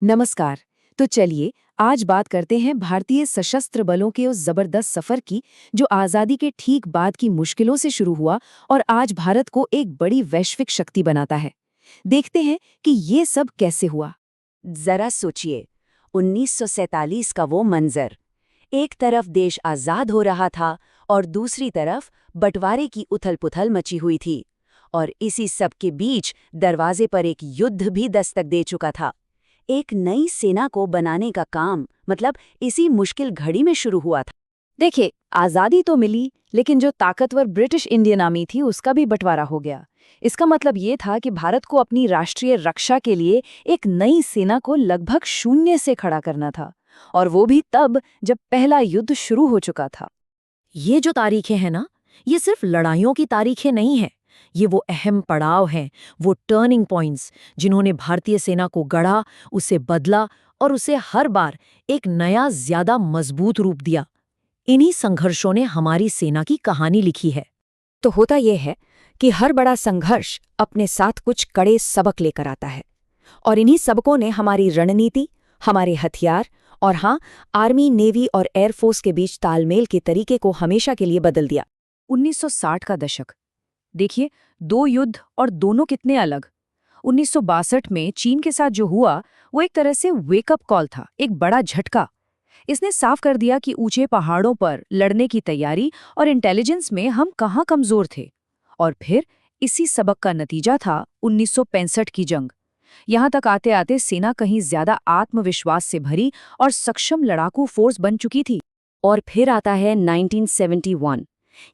नमस्कार। तो चलिए आज बात करते हैं भारतीय सशस्त्र बलों के उस जबरदस्त सफर की जो आजादी के ठीक बाद की मुश्किलों से शुरू हुआ और आज भारत को एक बड़ी वैश्विक शक्ति बनाता है। देखते हैं कि ये सब कैसे हुआ। जरा सोचिए, 1947 का वो मंजर। एक तरफ देश आजाद हो रहा था और दूसरी तरफ बंटवारे की उथल-पुथल मची हुई थी। और इसी सब के बीच दरवाजे पर एक युद्ध भी दस्तक दे चुका था। एक नई सेना को बनाने का काम मतलब इसी मुश्किल घड़ी में शुरू हुआ था। देखिए, आजादी तो मिली, लेकिन जो ताकतवर ब्रिटिश इंडियन आर्मी थी उसका भी बंटवारा हो गया। इसका मतलब ये था कि भारत को अपनी राष्ट्रीय रक्षा के लिए एक नई सेना को लगभग शून्य से खड़ा करना था, और वो भी तब जब पहला युद्ध शुरू हो चुका था। ये जो तारीखें हैं ना, ये सिर्फ लड़ाइयों की तारीखें नहीं हैं। ये वो अहम पड़ाव हैं, वो टर्निंग पॉइंट्स जिन्होंने भारतीय सेना को गढ़ा, उसे बदला और उसे हर बार एक नया ज्यादा मजबूत रूप दिया। इन्हीं संघर्षों ने हमारी सेना की कहानी लिखी है। तो होता यह है कि हर बड़ा संघर्ष अपने साथ कुछ कड़े सबक लेकर आता है, और इन्हीं सबकों ने हमारी रणनीति, हमारे हथियार और हाँ, आर्मी, नेवी और एयरफोर्स के बीच तालमेल के तरीके को हमेशा के लिए बदल दिया। 1960 का दशक देखिए, दो युद्ध और दोनों कितने अलग। 1962 में चीन के साथ जो हुआ वो एक तरह से वेकअप कॉल था, एक बड़ा झटका। इसने साफ कर दिया कि ऊंचे पहाड़ों पर लड़ने की तैयारी और इंटेलिजेंस में हम कहाँ कमजोर थे। और फिर इसी सबक का नतीजा था 1965 की जंग। यहाँ तक आते आते सेना कहीं ज्यादा आत्मविश्वास से भरी और सक्षम लड़ाकू फोर्स बन चुकी थी। और फिर आता है 1971।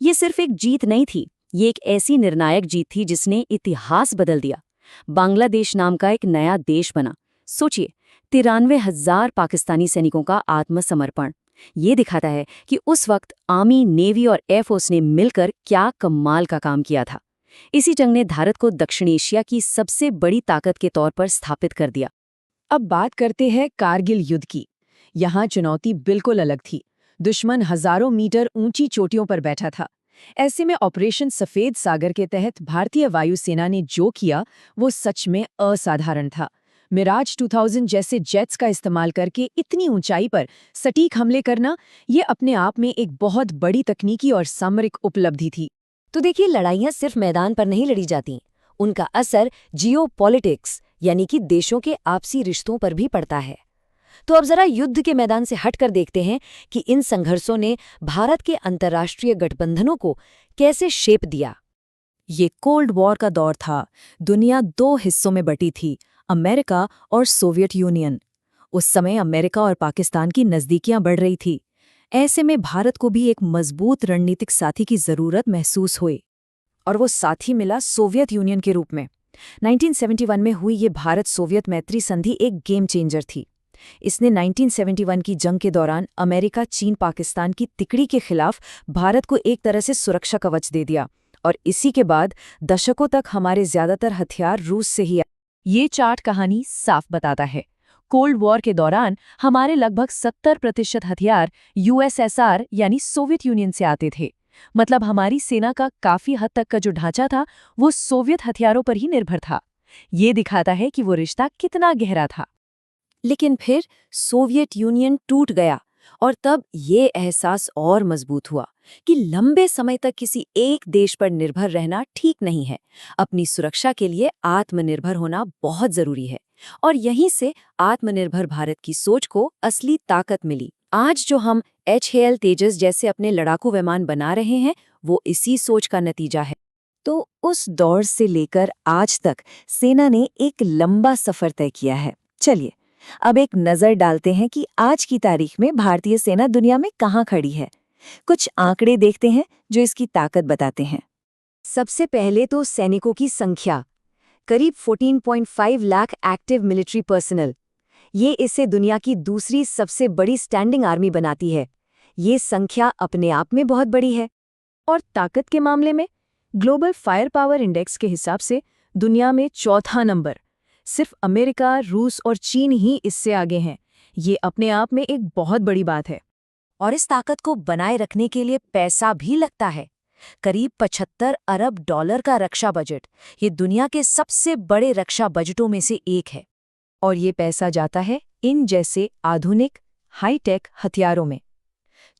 ये सिर्फ एक जीत नहीं थी, ये एक ऐसी निर्णायक जीत थी जिसने इतिहास बदल दिया। बांग्लादेश नाम का एक नया देश बना। सोचिए, 93,000 पाकिस्तानी सैनिकों का आत्मसमर्पण। ये दिखाता है कि उस वक्त आर्मी, नेवी और एयरफोर्स ने मिलकर क्या कमाल का काम किया था। इसी जंग ने भारत को दक्षिण एशिया की सबसे बड़ी ताकत के तौर पर स्थापित कर दिया। अब बात करते हैं कारगिल युद्ध की। यहाँ चुनौती बिल्कुल अलग थी। दुश्मन हजारों मीटर ऊंची चोटियों पर बैठा था। ऐसे में ऑपरेशन सफेद सागर के तहत भारतीय वायुसेना ने जो किया वो सच में असाधारण था। मिराज 2000 जैसे जेट्स का इस्तेमाल करके इतनी ऊंचाई पर सटीक हमले करना, ये अपने आप में एक बहुत बड़ी तकनीकी और सामरिक उपलब्धि थी। तो देखिए, लड़ाइयां सिर्फ मैदान पर नहीं लड़ी जाती, उनका असर जियोपॉलिटिक्स यानी कि देशों के आपसी रिश्तों पर भी पड़ता है। तो अब जरा युद्ध के मैदान से हटकर देखते हैं कि इन संघर्षों ने भारत के अंतर्राष्ट्रीय गठबंधनों को कैसे शेप दिया। ये कोल्ड वॉर का दौर था। दुनिया दो हिस्सों में बटी थी, अमेरिका और सोवियत यूनियन। उस समय अमेरिका और पाकिस्तान की नज़दीकियां बढ़ रही थी। ऐसे में भारत को भी एक मजबूत रणनीतिक साथी की जरूरत महसूस हुई, और वो साथी मिला सोवियत यूनियन के रूप में। 1971 में हुई ये भारत सोवियत मैत्री संधि एक गेम चेंजर थी। इसने 1971 की जंग के दौरान अमेरिका, चीन, पाकिस्तान की तिकड़ी के खिलाफ भारत को एक तरह से सुरक्षा कवच दे दिया, और इसी के बाद दशकों तक हमारे ज्यादातर हथियार रूस से ही आए। ये चार्ट कहानी साफ बताता है। कोल्ड वॉर के दौरान हमारे लगभग 70% हथियार यूएसएसआर यानी सोवियत यूनियन से आते थे। मतलब हमारी सेना का काफी हद तक का जो ढांचा था वो सोवियत हथियारों पर ही निर्भर था। ये दिखाता है कि वो रिश्ता कितना गहरा था। लेकिन फिर सोवियत यूनियन टूट गया, और तब ये एहसास और मजबूत हुआ कि लंबे समय तक किसी एक देश पर निर्भर रहना ठीक नहीं है। अपनी सुरक्षा के लिए आत्मनिर्भर होना बहुत जरूरी है। और यहीं से आत्मनिर्भर भारत की सोच को असली ताकत मिली। आज जो हम HAL तेजस जैसे अपने लड़ाकू विमान बना रहे हैं, वो इसी सोच का नतीजा है। तो उस दौर से लेकर आज तक सेना ने एक लंबा सफर तय किया है। चलिए अब एक नजर डालते हैं कि आज की तारीख में भारतीय सेना दुनिया में कहाँ खड़ी है। कुछ आंकड़े देखते हैं जो इसकी ताकत बताते हैं। सबसे पहले तो सैनिकों की संख्या, करीब 14.5 लाख एक्टिव मिलिट्री पर्सनल। ये इसे दुनिया की दूसरी सबसे बड़ी स्टैंडिंग आर्मी बनाती है। ये संख्या अपने आप में बहुत बड़ी है। और ताकत के मामले में ग्लोबल फायर पावर इंडेक्स के हिसाब से दुनिया में चौथा नंबर। सिर्फ अमेरिका, रूस और चीन ही इससे आगे हैं। ये अपने आप में एक बहुत बड़ी बात है। और इस ताकत को बनाए रखने के लिए पैसा भी लगता है। करीब 75 अरब डॉलर का रक्षा बजट, ये दुनिया के सबसे बड़े रक्षा बजटों में से एक है। और ये पैसा जाता है इन जैसे आधुनिक हाईटेक हथियारों में,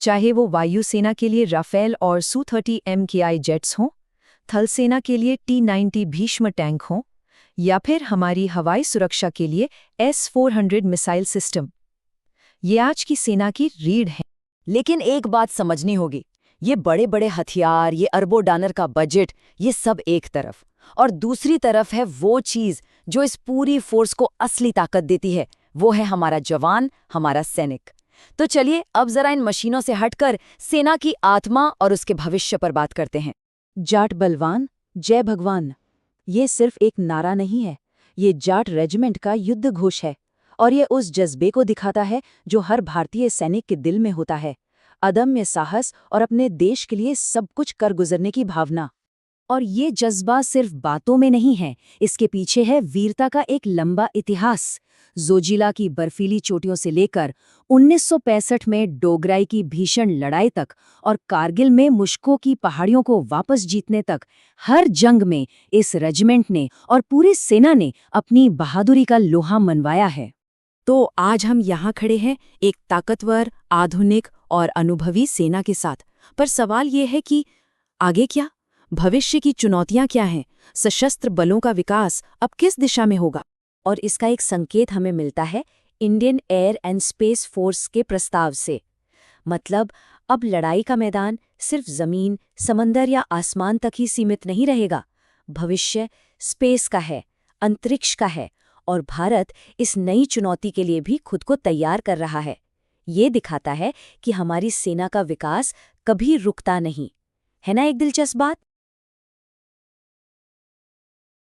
चाहे वो वायुसेना के लिए राफेल और Su-30 MKI जेट्स हों, थल सेना के लिए T-90 भीष्म टैंक हों, या फिर हमारी हवाई सुरक्षा के लिए S-400 मिसाइल सिस्टम। ये आज की सेना की रीढ़ है। लेकिन एक बात समझनी होगी, ये बड़े बड़े हथियार, ये अरबों डॉलर का बजट, ये सब एक तरफ, और दूसरी तरफ है वो चीज जो इस पूरी फोर्स को असली ताकत देती है, वो है हमारा जवान, हमारा सैनिक। तो चलिए अब जरा इन मशीनों से हटकर सेना की आत्मा और उसके भविष्य पर बात करते हैं। जाट बलवान, जय भगवान, ये सिर्फ एक नारा नहीं है, ये जाट रेजिमेंट का युद्ध घोष है, और ये उस जज्बे को दिखाता है जो हर भारतीय सैनिक के दिल में होता है, अदम्य साहस और अपने देश के लिए सब कुछ कर गुजरने की भावना। और ये जज्बा सिर्फ बातों में नहीं है, इसके पीछे है वीरता का एक लंबा इतिहास। जोजिला की बर्फीली चोटियों से लेकर 1965 में डोगराई की भीषण लड़ाई तक और कारगिल में मुश्कों की पहाड़ियों को वापस जीतने तक, हर जंग में इस रेजिमेंट ने और पूरी सेना ने अपनी बहादुरी का लोहा मनवाया है। तो आज हम यहाँ खड़े हैं एक ताकतवर, आधुनिक और अनुभवी सेना के साथ, पर सवाल ये है कि आगे क्या? भविष्य की चुनौतियां क्या हैं? सशस्त्र बलों का विकास अब किस दिशा में होगा? और इसका एक संकेत हमें मिलता है Indian air and space force के प्रस्ताव से। मतलब अब लड़ाई का मैदान सिर्फ जमीन, समंदर या आसमान तक ही सीमित नहीं रहेगा। भविष्य स्पेस का है, अंतरिक्ष का है, और भारत इस नई चुनौती के लिए भी खुद को तैयार कर रहा है। ये दिखाता है कि हमारी सेना का विकास कभी रुकता नहीं है। ना एक दिलचस्प बात?